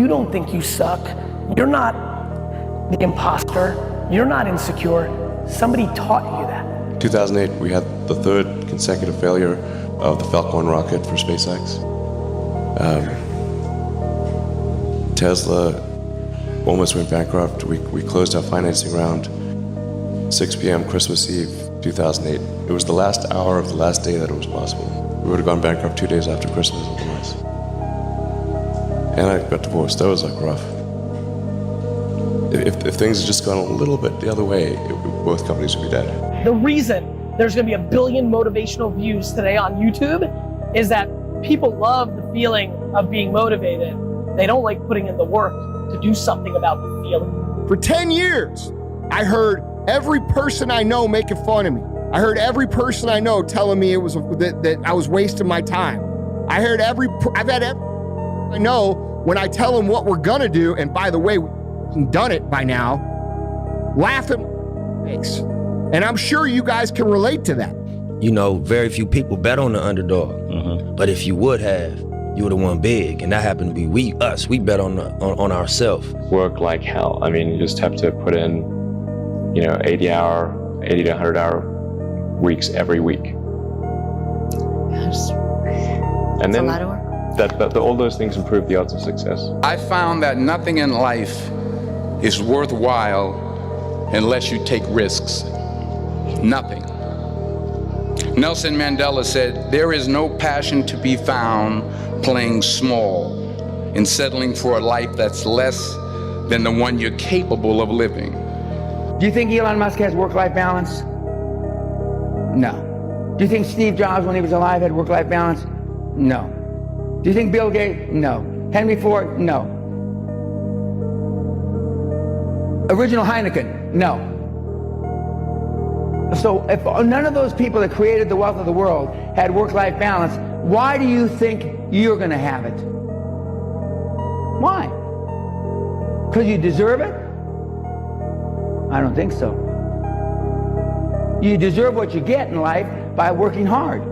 You don't think you suck. You're not the imposter. You're not insecure. Somebody taught you that. 2008, we had the third consecutive failure of the Falcon rocket for SpaceX. Tesla almost went bankrupt. We closed our financing round 6 p.m. Christmas Eve, 2008. It was the last hour of the last day that it was possible. We would have gone bankrupt 2 days after Christmas otherwise. And I got divorced. That was like rough. If things had just gone a little bit the other way, both companies would be dead. The reason there's gonna be 1 billion motivational views today on YouTube is that people love the feeling of being motivated. They don't like putting in the work to do something about the feeling. For 10 years, I heard every person I know making fun of me. I heard every person I know telling me that I was wasting my time. I've had every I know when I tell them what we're gonna do, and by the way, we've done it by now, laugh at my face. And I'm sure you guys can relate to that. You know, very few people bet on the underdog. But if you would have, you would have won big. And that happened to be we bet on ourselves. Work like hell. I mean, you just have to put in, 80 to 100 hour weeks every week. And then a lot of work. all those things improve the odds of success. I found that nothing in life is worthwhile unless you take risks. Nothing. Nelson Mandela said, "There is no passion to be found playing small and settling for a life that's less than the one you're capable of living." Do you think Elon Musk has work-life balance? No. Do you think Steve Jobs, when he was alive, had work-life balance? No. Do you think Bill Gates? No. Henry Ford? No. Original Heineken? No. So if none of those people that created the wealth of the world had work-life balance, why do you think you're going to have it? Why? Because you deserve it? I don't think so. You deserve what you get in life by working hard.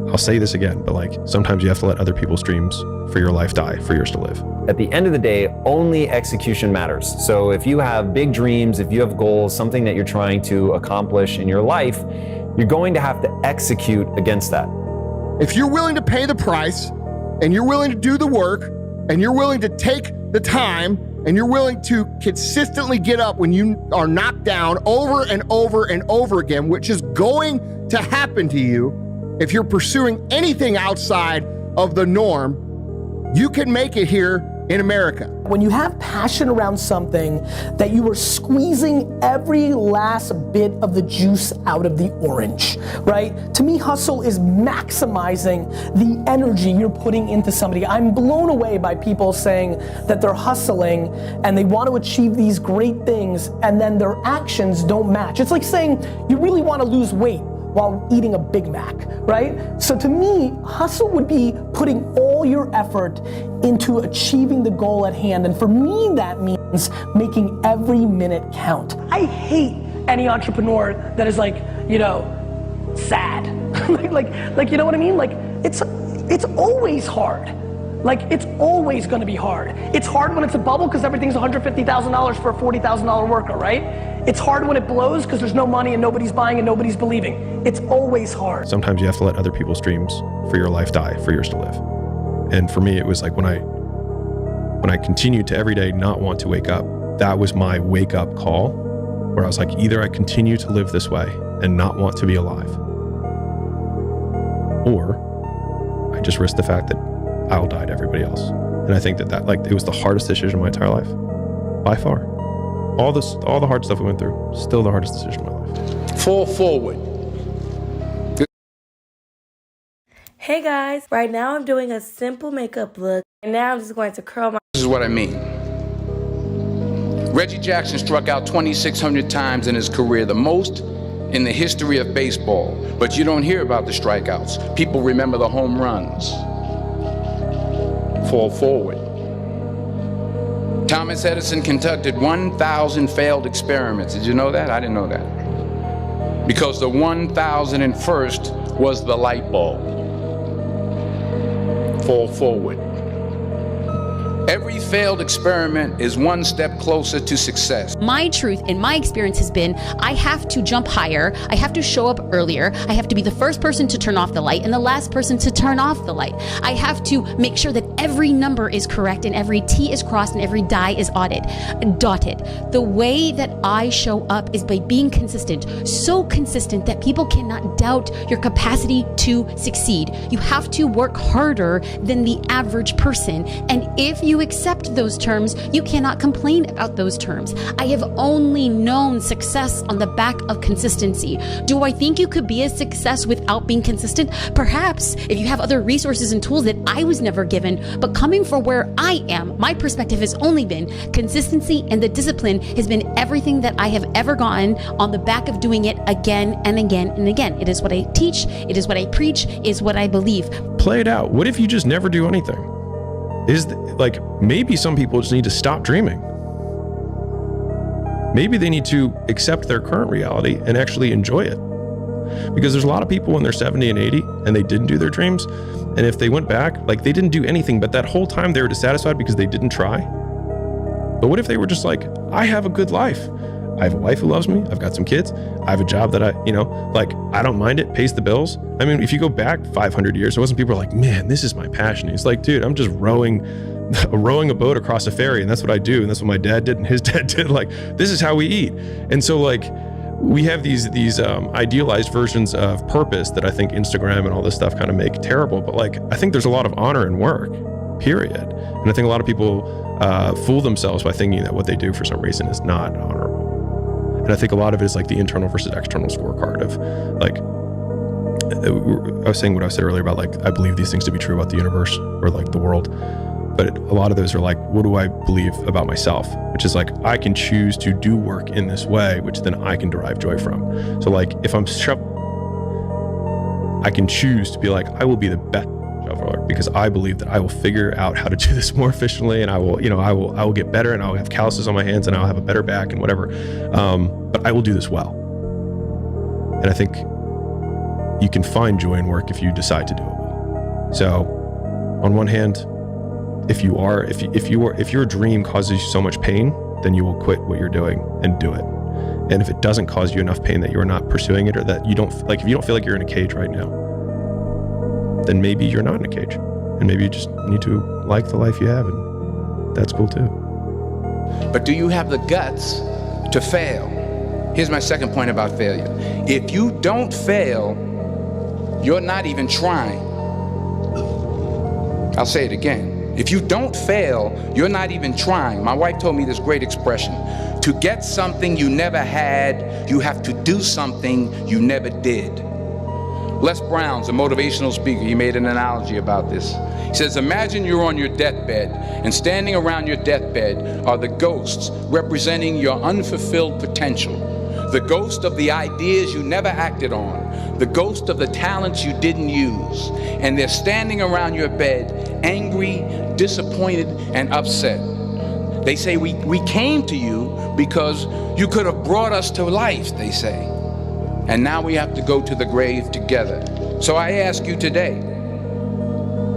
I'll say this again, but sometimes you have to let other people's dreams for your life die for yours to live. At the end of the day, only execution matters. So if you have big dreams, if you have goals, something that you're trying to accomplish in your life, you're going to have to execute against that. If you're willing to pay the price, and you're willing to do the work, and you're willing to take the time, and you're willing to consistently get up when you are knocked down over and over and over again, which is going to happen to you if you're pursuing anything outside of the norm, you can make it here in America. When you have passion around something that you are squeezing every last bit of the juice out of the orange, right? To me, hustle is maximizing the energy you're putting into somebody. I'm blown away by people saying that they're hustling and they want to achieve these great things and then their actions don't match. It's like saying you really want to lose weight while eating a Big Mac, right? So to me, hustle would be putting all your effort into achieving the goal at hand. And for me, that means making every minute count. I hate any entrepreneur that is sad. like, you know what I mean? It's always hard. It's always gonna be hard. It's hard when it's a bubble because everything's $150,000 for a $40,000 worker, right? It's hard when it blows because there's no money and nobody's buying and nobody's believing. It's always hard. Sometimes you have to let other people's dreams for your life die for yours to live. And for me, it was when I continued to every day not want to wake up, that was my wake up call, where I was like, either I continue to live this way and not want to be alive, or I just risk the fact that I'll die to everybody else. And I think that it was the hardest decision of my entire life, by far. All the hard stuff we went through, still the hardest decision of my life. Fall forward. Hey guys, right now I'm doing a simple makeup look, and now I'm just going to curl my... This is what I mean. Reggie Jackson struck out 2,600 times in his career, the most in the history of baseball. But you don't hear about the strikeouts. People remember the home runs. Fall forward. Thomas Edison conducted 1,000 failed experiments. Did you know that? I didn't know that. Because the 1,001st was the light bulb. Fall forward. Every failed experiment is one step closer to success. My truth in my experience has been I have to jump higher, I have to show up earlier, I have to be the first person to turn off the light and the last person to turn off the light. I have to make sure that every number is correct and every T is crossed and every die is dotted. The way that I show up is by being consistent, so consistent that people cannot doubt your capacity to succeed. You have to work harder than the average person, and if you accept those terms, you cannot complain about those terms. I have only known success on the back of consistency. Do I think you could be a success without being consistent? Perhaps, if you have other resources and tools that I was never given, but coming from where I am, my perspective has only been consistency, and the discipline has been everything that I have ever gotten on the back of doing it again and again and again. It is what I teach, it is what I preach, it is what I believe. Play it out. What if you just never do anything? Maybe some people just need to stop dreaming. Maybe they need to accept their current reality and actually enjoy it. Because there's a lot of people when they're 70 and 80 and they didn't do their dreams. And if they went back, they didn't do anything, but that whole time they were dissatisfied because they didn't try. But what if they were just like, I have a good life. I have a wife who loves me. I've got some kids. I have a job that I don't mind it, pays the bills. I mean, if you go back 500 years, it wasn't people were like, man, this is my passion. It's like, dude, I'm just rowing a boat across a ferry, and that's what I do. And that's what my dad did and his dad did. This is how we eat. And so we have these idealized versions of purpose that I think Instagram and all this stuff kind of make terrible. But I think there's a lot of honor in work, period. And I think a lot of people fool themselves by thinking that what they do for some reason is not honorable. And I think a lot of it is the internal versus external scorecard of I was saying what I said earlier about I believe these things to be true about the universe or the world. But a lot of those are what do I believe about myself? Which is I can choose to do work in this way, which then I can derive joy from. So if I'm I can choose to be I will be the best shoveler because I believe that I will figure out how to do this more efficiently, and I will get better, and I'll have calluses on my hands, and I'll have a better back and whatever. But I will do this well. And I think you can find joy in work if you decide to do it well. So on one hand, if your dream causes you so much pain, then you will quit what you're doing and do it. And if it doesn't cause you enough pain that you're not pursuing it, or that you don't if you don't feel like you're in a cage right now, then maybe you're not in a cage, and maybe you just need to like the life you have, and that's cool too. But do you have the guts to fail? Here's my second point about failure. If you don't fail, you're not even trying. I'll say it again. If you don't fail, you're not even trying. My wife told me this great expression. To get something you never had, you have to do something you never did. Les Brown's a motivational speaker. He made an analogy about this. He says, imagine you're on your deathbed, and standing around your deathbed are the ghosts representing your unfulfilled potential. The ghost of the ideas you never acted on. The ghost of the talents you didn't use. And they're standing around your bed, angry, disappointed, and upset. They say, we came to you because you could have brought us to life, they say. And now we have to go to the grave together. So I ask you today,